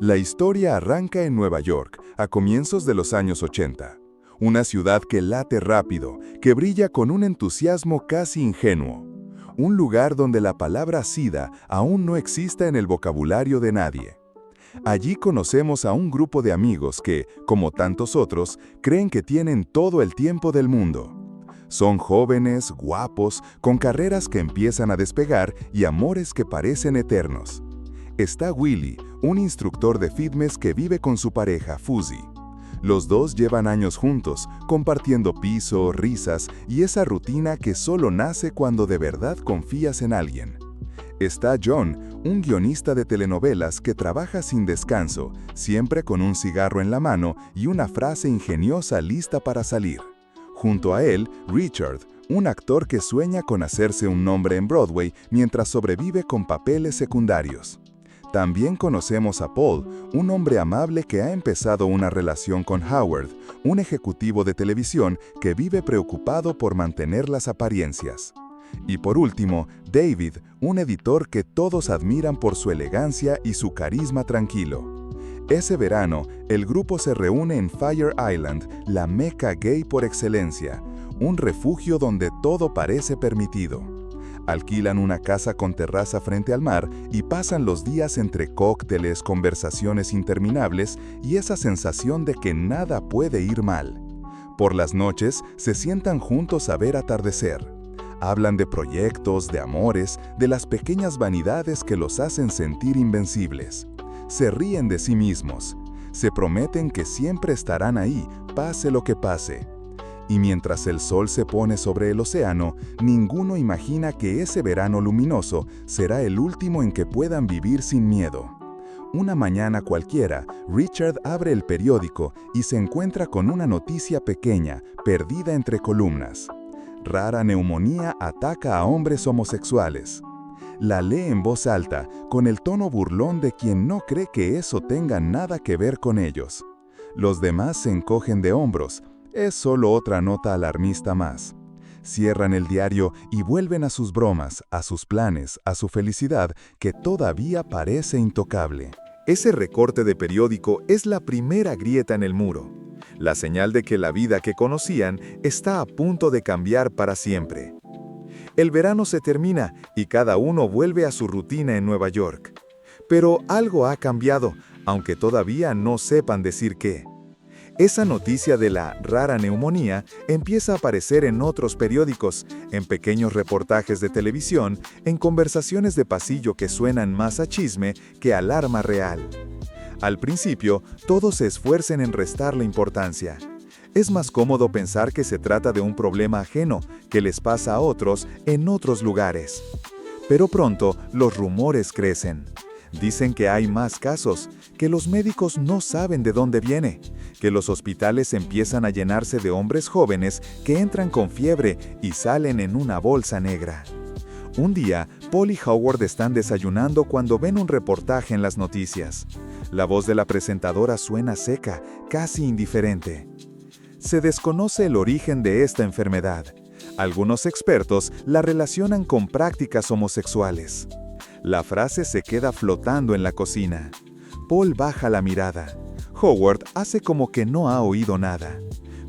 La historia arranca en Nueva York, a comienzos de los años 80. Una ciudad que late rápido, que brilla con un entusiasmo casi ingenuo. Un lugar donde la palabra SIDA aún no existe en el vocabulario de nadie. Allí conocemos a un grupo de amigos que, como tantos otros, creen que tienen todo el tiempo del mundo. Son jóvenes, guapos, con carreras que empiezan a despegar y amores que parecen eternos. Está Willy, un instructor de fitness que vive con su pareja, Fuzzy. Los dos llevan años juntos, compartiendo piso, risas y esa rutina que solo nace cuando de verdad confías en alguien. Está John, un guionista de telenovelas que trabaja sin descanso, siempre con un cigarro en la mano y una frase ingeniosa lista para salir. Junto a él, Richard, un actor que sueña con hacerse un nombre en Broadway mientras sobrevive con papeles secundarios. También conocemos a Paul, un hombre amable que ha empezado una relación con Howard, un ejecutivo de televisión que vive preocupado por mantener las apariencias. Y por último, David, un editor que todos admiran por su elegancia y su carisma tranquilo. Ese verano, el grupo se reúne en Fire Island, la meca gay por excelencia, un refugio donde todo parece permitido. Alquilan una casa con terraza frente al mar y pasan los días entre cócteles, conversaciones interminables y esa sensación de que nada puede ir mal. Por las noches, se sientan juntos a ver atardecer. Hablan de proyectos, de amores, de las pequeñas vanidades que los hacen sentir invencibles. Se ríen de sí mismos. Se prometen que siempre estarán ahí, pase lo que pase. Y mientras el sol se pone sobre el océano, ninguno imagina que ese verano luminoso será el último en que puedan vivir sin miedo. Una mañana cualquiera, Richard abre el periódico y se encuentra con una noticia pequeña, perdida entre columnas. Rara neumonía ataca a hombres homosexuales. La lee en voz alta, con el tono burlón de quien no cree que eso tenga nada que ver con ellos. Los demás se encogen de hombros. Es solo otra nota alarmista más. Cierran el diario y vuelven a sus bromas, a sus planes, a su felicidad, que todavía parece intocable. Ese recorte de periódico es la primera grieta en el muro, la señal de que la vida que conocían está a punto de cambiar para siempre. El verano se termina y cada uno vuelve a su rutina en Nueva York. Pero algo ha cambiado, aunque todavía no sepan decir qué. Esa noticia de la rara neumonía empieza a aparecer en otros periódicos, en pequeños reportajes de televisión, en conversaciones de pasillo que suenan más a chisme que alarma real. Al principio, todos se esfuerzan en restarle importancia. Es más cómodo pensar que se trata de un problema ajeno, que les pasa a otros en otros lugares. Pero pronto, los rumores crecen. Dicen que hay más casos, que los médicos no saben de dónde viene, que los hospitales empiezan a llenarse de hombres jóvenes que entran con fiebre y salen en una bolsa negra. Un día, Paul y Howard están desayunando cuando ven un reportaje en las noticias. La voz de la presentadora suena seca, casi indiferente. Se desconoce el origen de esta enfermedad. Algunos expertos la relacionan con prácticas homosexuales. La frase se queda flotando en la cocina. Paul baja la mirada. Howard hace como que no ha oído nada.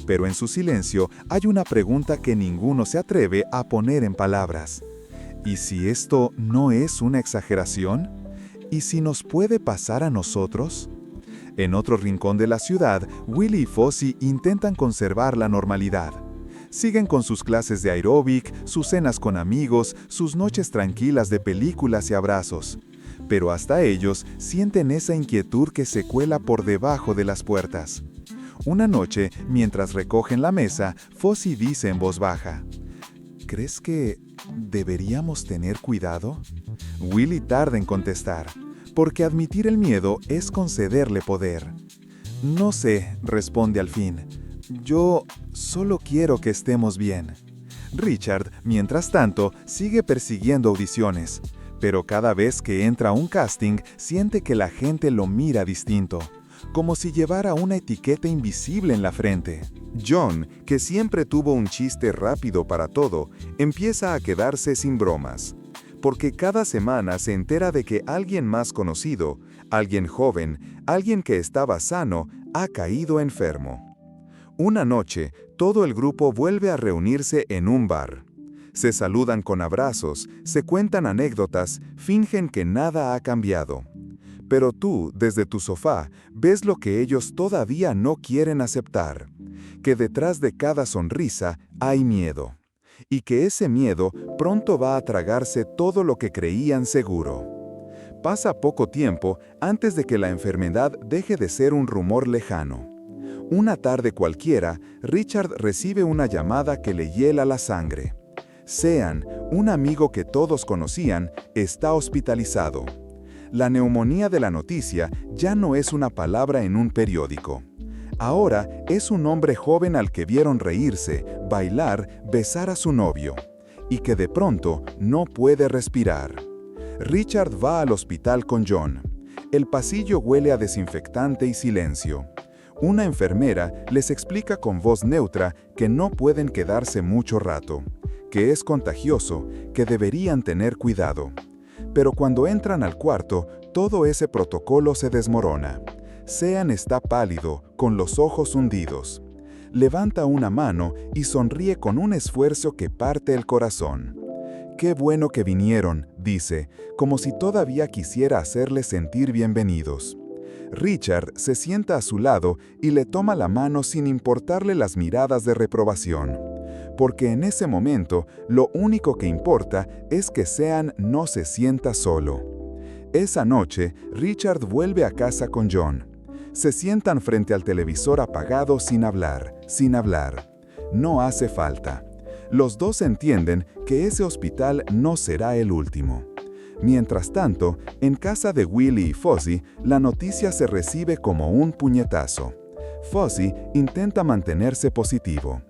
Pero en su silencio hay una pregunta que ninguno se atreve a poner en palabras. ¿Y si esto no es una exageración? ¿Y si nos puede pasar a nosotros? En otro rincón de la ciudad, Willy y Fuzzy intentan conservar la normalidad. Siguen con sus clases de aeróbic, sus cenas con amigos, sus noches tranquilas de películas y abrazos. Pero hasta ellos sienten esa inquietud que se cuela por debajo de las puertas. Una noche, mientras recogen la mesa, Fuzzy dice en voz baja: ¿crees que deberíamos tener cuidado? Willy tarda en contestar, porque admitir el miedo es concederle poder. No sé, responde al fin. Yo solo quiero que estemos bien. Richard, mientras tanto, sigue persiguiendo audiciones, pero cada vez que entra a un casting, siente que la gente lo mira distinto, como si llevara una etiqueta invisible en la frente. John, que siempre tuvo un chiste rápido para todo, empieza a quedarse sin bromas, porque cada semana se entera de que alguien más conocido, Alguien joven, alguien que estaba sano, ha caído enfermo. Una noche, todo el grupo vuelve a reunirse en un bar. Se saludan con abrazos, se cuentan anécdotas, fingen que nada ha cambiado. Pero tú, desde tu sofá, ves lo que ellos todavía no quieren aceptar, que detrás de cada sonrisa hay miedo, y que ese miedo pronto va a tragarse todo lo que creían seguro. Pasa poco tiempo antes de que la enfermedad deje de ser un rumor lejano. Una tarde cualquiera, Richard recibe una llamada que le hiela la sangre. Sean, un amigo que todos conocían, está hospitalizado. La neumonía de la noticia ya no es una palabra en un periódico. Ahora es un hombre joven al que vieron reírse, bailar, besar a su novio, y que de pronto no puede respirar. Richard va al hospital con John. El pasillo huele a desinfectante y silencio. Una enfermera les explica con voz neutra que no pueden quedarse mucho rato, que es contagioso, que deberían tener cuidado. Pero cuando entran al cuarto, todo ese protocolo se desmorona. Sean está pálido, con los ojos hundidos. Levanta una mano y sonríe con un esfuerzo que parte el corazón. «Qué bueno que vinieron», dice, como si todavía quisiera hacerles sentir bienvenidos. Richard se sienta a su lado y le toma la mano sin importarle las miradas de reprobación. Porque en ese momento, lo único que importa es que Sean no se sienta solo. Esa noche, Richard vuelve a casa con John. Se sientan frente al televisor apagado sin hablar. No hace falta. Los dos entienden que ese hospital no será el último. Mientras tanto, en casa de Willie y Fozzie, la noticia se recibe como un puñetazo. Fozzie intenta mantenerse positivo,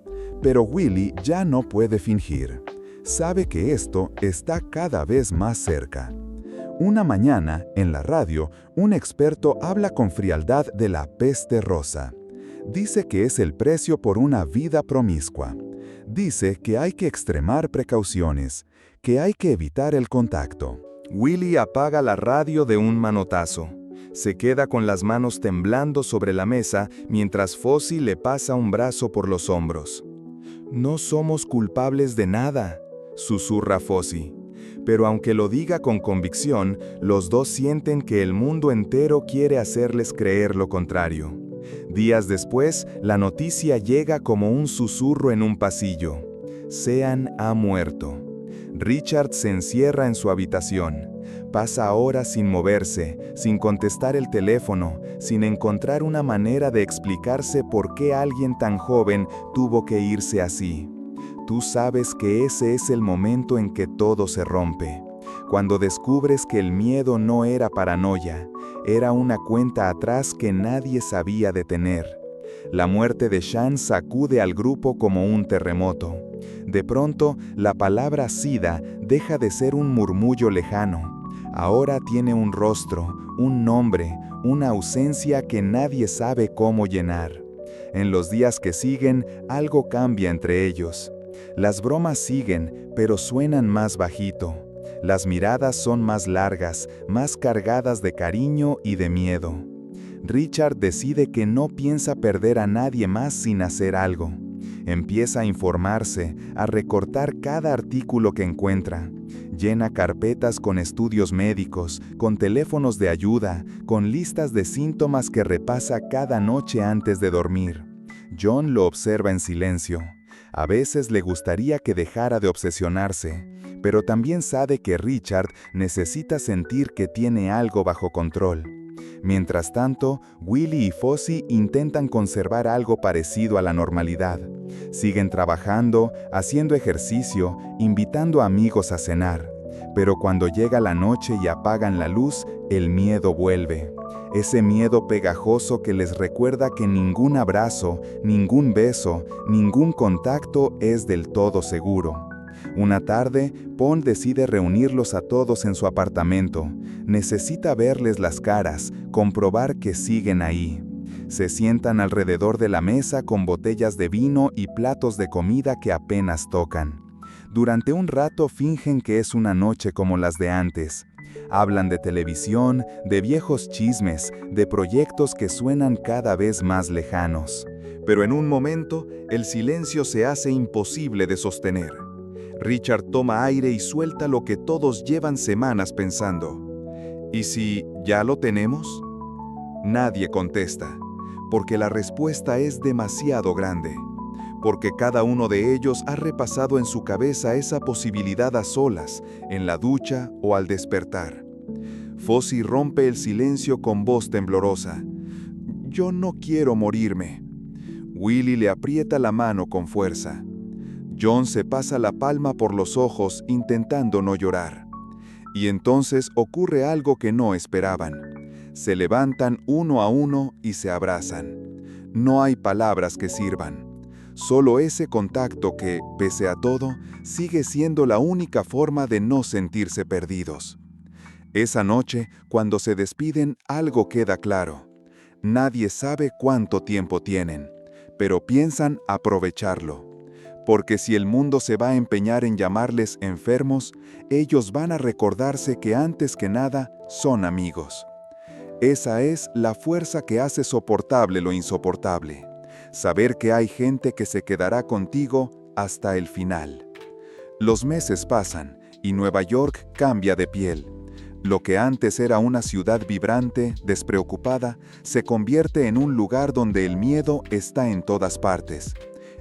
pero Willie ya no puede fingir. Sabe que esto está cada vez más cerca. Una mañana, en la radio, un experto habla con frialdad de la peste rosa. Dice que es el precio por una vida promiscua. Dice que hay que extremar precauciones, que hay que evitar el contacto. Willie apaga la radio de un manotazo. Se queda con las manos temblando sobre la mesa mientras Fozzie le pasa un brazo por los hombros. «No somos culpables de nada», susurra Fozzie. Pero aunque lo diga con convicción, los dos sienten que el mundo entero quiere hacerles creer lo contrario. Días después, la noticia llega como un susurro en un pasillo. Sean ha muerto. Richard se encierra en su habitación. Pasa horas sin moverse, sin contestar el teléfono, sin encontrar una manera de explicarse por qué alguien tan joven tuvo que irse así. Tú sabes que ese es el momento en que todo se rompe. Cuando descubres que el miedo no era paranoia, era una cuenta atrás que nadie sabía detener. La muerte de Sean sacude al grupo como un terremoto. De pronto, la palabra SIDA deja de ser un murmullo lejano. Ahora tiene un rostro, un nombre, una ausencia que nadie sabe cómo llenar. En los días que siguen, algo cambia entre ellos. Las bromas siguen, pero suenan más bajito. Las miradas son más largas, más cargadas de cariño y de miedo. Richard decide que no piensa perder a nadie más sin hacer algo. Empieza a informarse, a recortar cada artículo que encuentra. Llena carpetas con estudios médicos, con teléfonos de ayuda, con listas de síntomas que repasa cada noche antes de dormir. John lo observa en silencio. A veces le gustaría que dejara de obsesionarse, pero también sabe que Richard necesita sentir que tiene algo bajo control. Mientras tanto, Willie y Fozzie intentan conservar algo parecido a la normalidad. Siguen trabajando, haciendo ejercicio, invitando amigos a cenar. Pero cuando llega la noche y apagan la luz, el miedo vuelve. Ese miedo pegajoso que les recuerda que ningún abrazo, ningún beso, ningún contacto es del todo seguro. Una tarde, Paul decide reunirlos a todos en su apartamento. Necesita verles las caras, comprobar que siguen ahí. Se sientan alrededor de la mesa con botellas de vino y platos de comida que apenas tocan. Durante un rato fingen que es una noche como las de antes. Hablan de televisión, de viejos chismes, de proyectos que suenan cada vez más lejanos. Pero en un momento, el silencio se hace imposible de sostener. Richard toma aire y suelta lo que todos llevan semanas pensando. ¿Y si ya lo tenemos? Nadie contesta, porque la respuesta es demasiado grande. Porque cada uno de ellos ha repasado en su cabeza esa posibilidad a solas, en la ducha o al despertar. Fossey rompe el silencio con voz temblorosa. «Yo no quiero morirme». Willie le aprieta la mano con fuerza. John se pasa la palma por los ojos intentando no llorar. Y entonces ocurre algo que no esperaban. Se levantan uno a uno y se abrazan. No hay palabras que sirvan. Solo ese contacto que, pese a todo, sigue siendo la única forma de no sentirse perdidos. Esa noche, cuando se despiden, algo queda claro. Nadie sabe cuánto tiempo tienen, pero piensan aprovecharlo. Porque si el mundo se va a empeñar en llamarles enfermos, ellos van a recordarse que antes que nada son amigos. Esa es la fuerza que hace soportable lo insoportable. Saber que hay gente que se quedará contigo hasta el final. Los meses pasan y Nueva York cambia de piel. Lo que antes era una ciudad vibrante, despreocupada, se convierte en un lugar donde el miedo está en todas partes.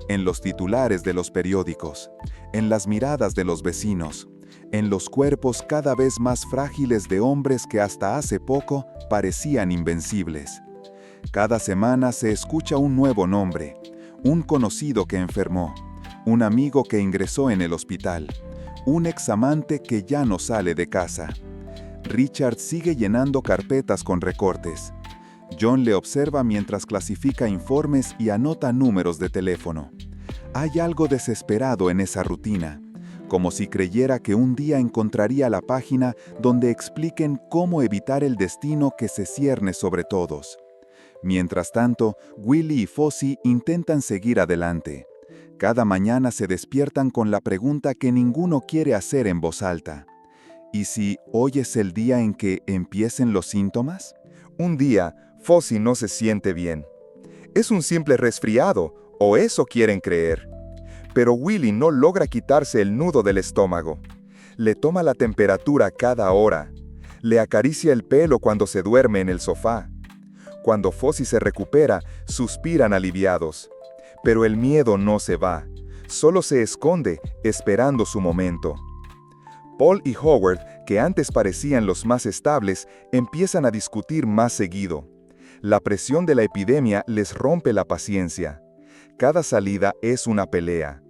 En los titulares de los periódicos, en las miradas de los vecinos, en los cuerpos cada vez más frágiles de hombres que hasta hace poco parecían invencibles. Cada semana se escucha un nuevo nombre, un conocido que enfermó, un amigo que ingresó en el hospital, un examante que ya no sale de casa. Richard sigue llenando carpetas con recortes. John le observa mientras clasifica informes y anota números de teléfono. Hay algo desesperado en esa rutina, como si creyera que un día encontraría la página donde expliquen cómo evitar el destino que se cierne sobre todos. Mientras tanto, Willie y Fossey intentan seguir adelante. Cada mañana se despiertan con la pregunta que ninguno quiere hacer en voz alta. ¿Y si hoy es el día en que empiecen los síntomas? Un día, Fossey no se siente bien. Es un simple resfriado, o eso quieren creer. Pero Willie no logra quitarse el nudo del estómago. Le toma la temperatura cada hora. Le acaricia el pelo cuando se duerme en el sofá. Cuando Fossey se recupera, suspiran aliviados. Pero el miedo no se va. Solo se esconde, esperando su momento. Paul y Howard, que antes parecían los más estables, empiezan a discutir más seguido. La presión de la epidemia les rompe la paciencia. Cada salida es una pelea.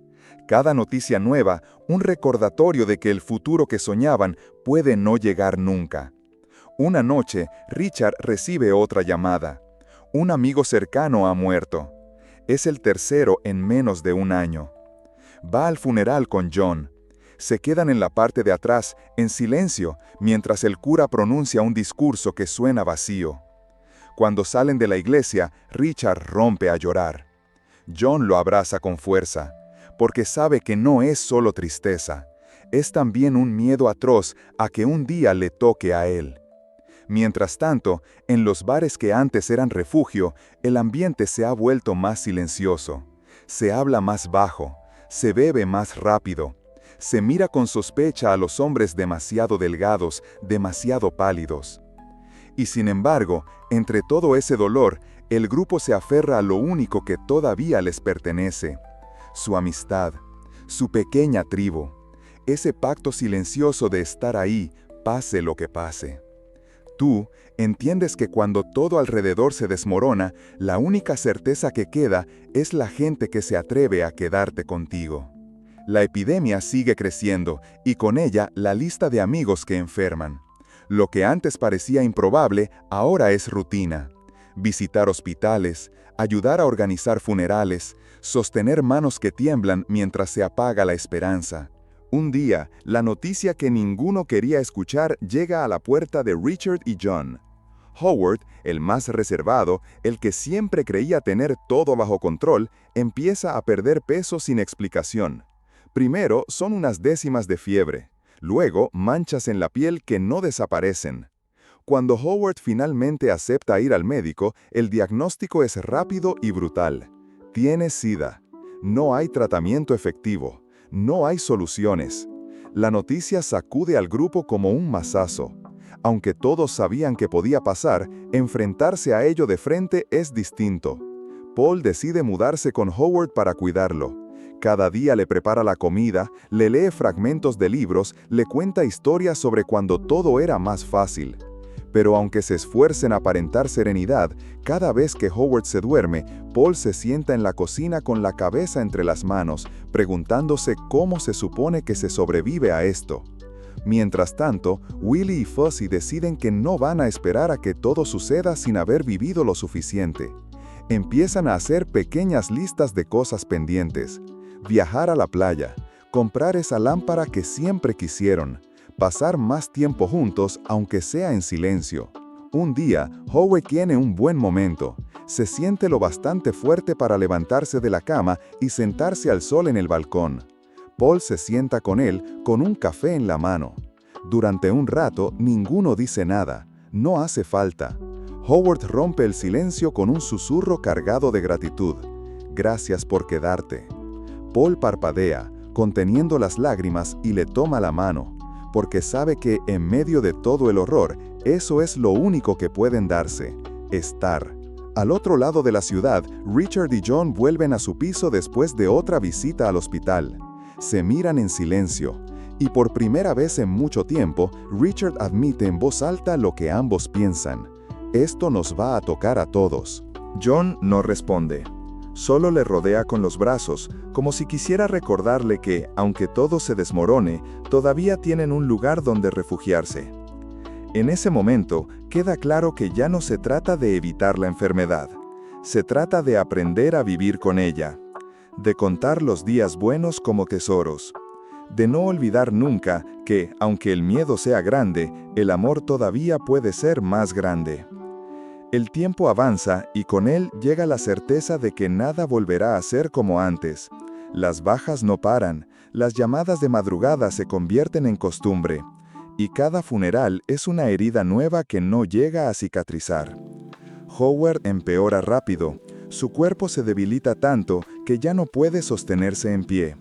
Cada noticia nueva, un recordatorio de que el futuro que soñaban puede no llegar nunca. Una noche, Richard recibe otra llamada. Un amigo cercano ha muerto. Es el tercero en menos de un año. Va al funeral con John. Se quedan en la parte de atrás, en silencio, mientras el cura pronuncia un discurso que suena vacío. Cuando salen de la iglesia, Richard rompe a llorar. John lo abraza con fuerza, porque sabe que no es solo tristeza, es también un miedo atroz a que un día le toque a él. Mientras tanto, en los bares que antes eran refugio, el ambiente se ha vuelto más silencioso. Se habla más bajo, se bebe más rápido. Se mira con sospecha a los hombres demasiado delgados, demasiado pálidos. Y sin embargo, entre todo ese dolor, el grupo se aferra a lo único que todavía les pertenece: su amistad, su pequeña tribu, ese pacto silencioso de estar ahí, pase lo que pase. Tú entiendes que cuando todo alrededor se desmorona, la única certeza que queda es la gente que se atreve a quedarte contigo. La epidemia sigue creciendo y con ella la lista de amigos que enferman. Lo que antes parecía improbable, ahora es rutina. Visitar hospitales, ayudar a organizar funerales, sostener manos que tiemblan mientras se apaga la esperanza. Un día, la noticia que ninguno quería escuchar llega a la puerta de Richard y John. Howard, el más reservado, el que siempre creía tener todo bajo control, empieza a perder peso sin explicación. Primero son unas décimas de fiebre, Luego, manchas en la piel que no desaparecen. Cuando Howard finalmente acepta ir al médico, el diagnóstico es rápido y brutal. Tiene SIDA. No hay tratamiento efectivo. No hay soluciones. La noticia sacude al grupo como un mazazo. Aunque todos sabían que podía pasar, enfrentarse a ello de frente es distinto. Paul decide mudarse con Howard para cuidarlo. Cada día le prepara la comida, le lee fragmentos de libros, le cuenta historias sobre cuando todo era más fácil. Pero aunque se esfuercen a aparentar serenidad, cada vez que Howard se duerme, Paul se sienta en la cocina con la cabeza entre las manos, preguntándose cómo se supone que se sobrevive a esto. Mientras tanto, Willie y Fuzzy deciden que no van a esperar a que todo suceda sin haber vivido lo suficiente. Empiezan a hacer pequeñas listas de cosas pendientes. Viajar a la playa, comprar esa lámpara que siempre quisieron, pasar más tiempo juntos aunque sea en silencio. Un día, Howe tiene un buen momento. Se siente lo bastante fuerte para levantarse de la cama y sentarse al sol en el balcón. Paul se sienta con él con un café en la mano. Durante un rato, ninguno dice nada. No hace falta. Howard rompe el silencio con un susurro cargado de gratitud. Gracias por quedarte. Paul parpadea, conteniendo las lágrimas, y le toma la mano, porque sabe que en medio de todo el horror, eso es lo único que pueden darse: estar. Al otro lado de la ciudad, Richard y John vuelven a su piso después de otra visita al hospital. Se miran en silencio, y por primera vez en mucho tiempo, Richard admite en voz alta lo que ambos piensan: esto nos va a tocar a todos. John no responde. Solo le rodea con los brazos, como si quisiera recordarle que, aunque todo se desmorone, todavía tienen un lugar donde refugiarse. En ese momento, queda claro que ya no se trata de evitar la enfermedad. Se trata de aprender a vivir con ella, de contar los días buenos como tesoros, de no olvidar nunca que, aunque el miedo sea grande, el amor todavía puede ser más grande. El tiempo avanza y con él llega la certeza de que nada volverá a ser como antes. Las bajas no paran, las llamadas de madrugada se convierten en costumbre, y cada funeral es una herida nueva que no llega a cicatrizar. Howard empeora rápido, su cuerpo se debilita tanto que ya no puede sostenerse en pie.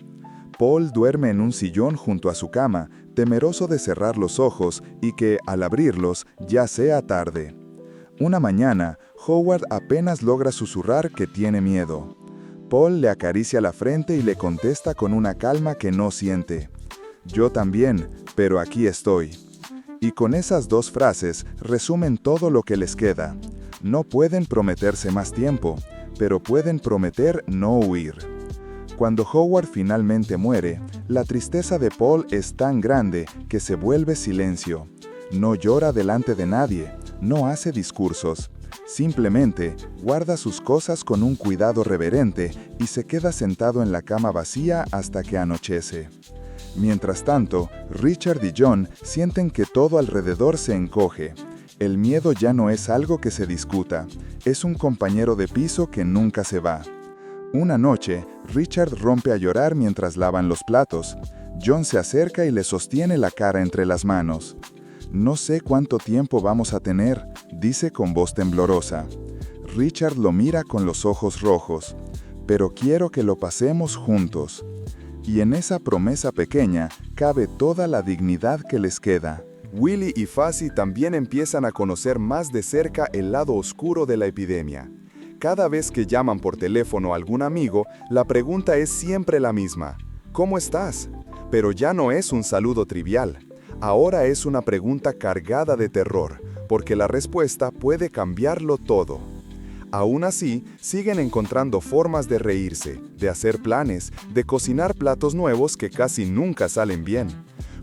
Paul duerme en un sillón junto a su cama, temeroso de cerrar los ojos y que, al abrirlos, ya sea tarde. Una mañana, Howard apenas logra susurrar que tiene miedo. Paul le acaricia la frente y le contesta con una calma que no siente: yo también, pero aquí estoy. Y con esas dos frases resumen todo lo que les queda. No pueden prometerse más tiempo, pero pueden prometer no huir. Cuando Howard finalmente muere, la tristeza de Paul es tan grande que se vuelve silencio. No llora delante de nadie, no hace discursos. Simplemente guarda sus cosas con un cuidado reverente y se queda sentado en la cama vacía hasta que anochece. Mientras tanto, Richard y John sienten que todo alrededor se encoge. El miedo ya no es algo que se discuta, es un compañero de piso que nunca se va. Una noche, Richard rompe a llorar mientras lavan los platos. John se acerca y le sostiene la cara entre las manos. No sé cuánto tiempo vamos a tener, dice con voz temblorosa. Richard lo mira con los ojos rojos. Pero quiero que lo pasemos juntos. Y en esa promesa pequeña cabe toda la dignidad que les queda. Willie y Fuzzy también empiezan a conocer más de cerca el lado oscuro de la epidemia. Cada vez que llaman por teléfono a algún amigo, la pregunta es siempre la misma: ¿cómo estás? Pero ya no es un saludo trivial. Ahora es una pregunta cargada de terror, porque la respuesta puede cambiarlo todo. Aún así, siguen encontrando formas de reírse, de hacer planes, de cocinar platos nuevos que casi nunca salen bien.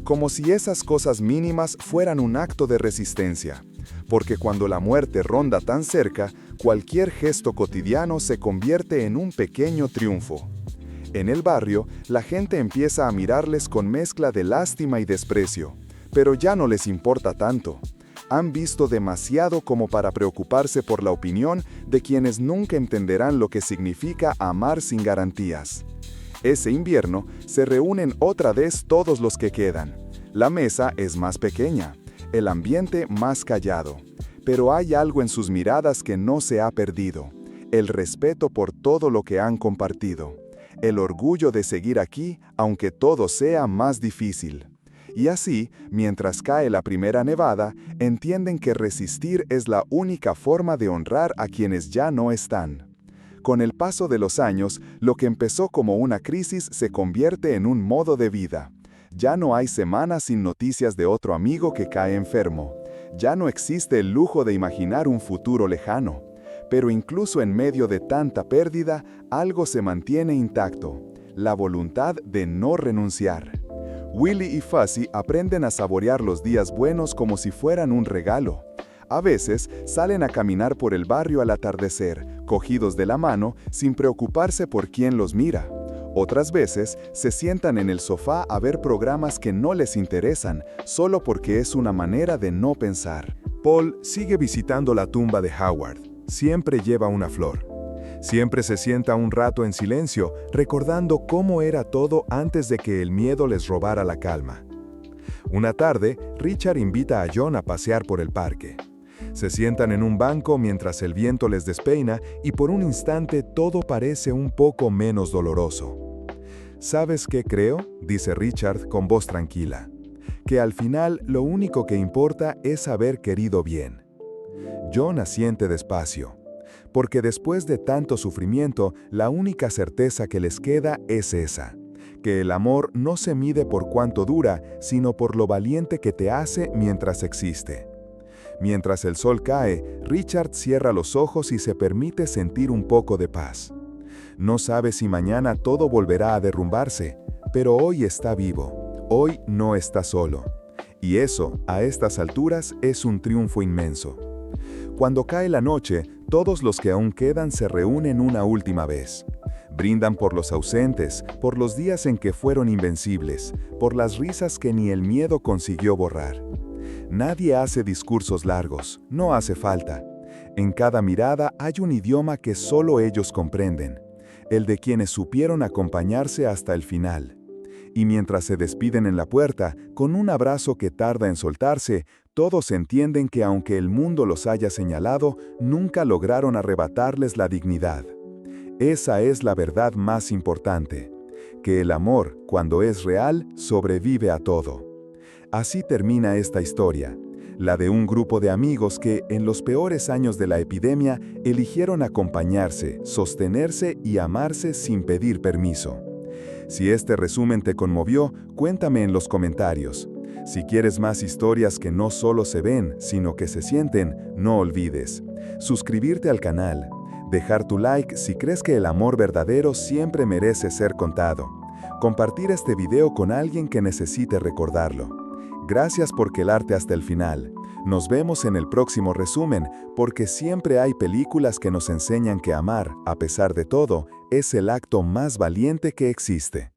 Como si esas cosas mínimas fueran un acto de resistencia. Porque cuando la muerte ronda tan cerca, cualquier gesto cotidiano se convierte en un pequeño triunfo. En el barrio, la gente empieza a mirarles con mezcla de lástima y desprecio. Pero ya no les importa tanto. Han visto demasiado como para preocuparse por la opinión de quienes nunca entenderán lo que significa amar sin garantías. Ese invierno se reúnen otra vez todos los que quedan. La mesa es más pequeña, el ambiente más callado, pero hay algo en sus miradas que no se ha perdido, el respeto por todo lo que han compartido, el orgullo de seguir aquí aunque todo sea más difícil. Y así, mientras cae la primera nevada, entienden que resistir es la única forma de honrar a quienes ya no están. Con el paso de los años, lo que empezó como una crisis se convierte en un modo de vida. Ya no hay semanas sin noticias de otro amigo que cae enfermo. Ya no existe el lujo de imaginar un futuro lejano. Pero incluso en medio de tanta pérdida, algo se mantiene intacto: la voluntad de no renunciar. Willy y Fuzzy aprenden a saborear los días buenos como si fueran un regalo. A veces salen a caminar por el barrio al atardecer, cogidos de la mano, sin preocuparse por quién los mira. Otras veces se sientan en el sofá a ver programas que no les interesan, solo porque es una manera de no pensar. Paul sigue visitando la tumba de Howard. Siempre lleva una flor. Siempre se sienta un rato en silencio, recordando cómo era todo antes de que el miedo les robara la calma. Una tarde, Richard invita a John a pasear por el parque. Se sientan en un banco mientras el viento les despeina y por un instante todo parece un poco menos doloroso. ¿Sabes qué creo?, dice Richard con voz tranquila. Que al final lo único que importa es haber querido bien. John asiente despacio. Porque después de tanto sufrimiento, la única certeza que les queda es esa: que el amor no se mide por cuánto dura, sino por lo valiente que te hace mientras existe. Mientras el sol cae, Richard cierra los ojos y se permite sentir un poco de paz. No sabe si mañana todo volverá a derrumbarse, pero hoy está vivo, hoy no está solo. Y eso, a estas alturas, es un triunfo inmenso. Cuando cae la noche, todos los que aún quedan se reúnen una última vez. Brindan por los ausentes, por los días en que fueron invencibles, por las risas que ni el miedo consiguió borrar. Nadie hace discursos largos, no hace falta. En cada mirada hay un idioma que solo ellos comprenden, el de quienes supieron acompañarse hasta el final. Y mientras se despiden en la puerta, con un abrazo que tarda en soltarse, todos entienden que aunque el mundo los haya señalado, nunca lograron arrebatarles la dignidad. Esa es la verdad más importante, que el amor, cuando es real, sobrevive a todo. Así termina esta historia, la de un grupo de amigos que, en los peores años de la epidemia, eligieron acompañarse, sostenerse y amarse sin pedir permiso. Si este resumen te conmovió, cuéntame en los comentarios. Si quieres más historias que no solo se ven, sino que se sienten, no olvides suscribirte al canal, dejar tu like si crees que el amor verdadero siempre merece ser contado, compartir este video con alguien que necesite recordarlo. Gracias por quedarte hasta el final. Nos vemos en el próximo resumen, porque siempre hay películas que nos enseñan que amar, a pesar de todo, es el acto más valiente que existe.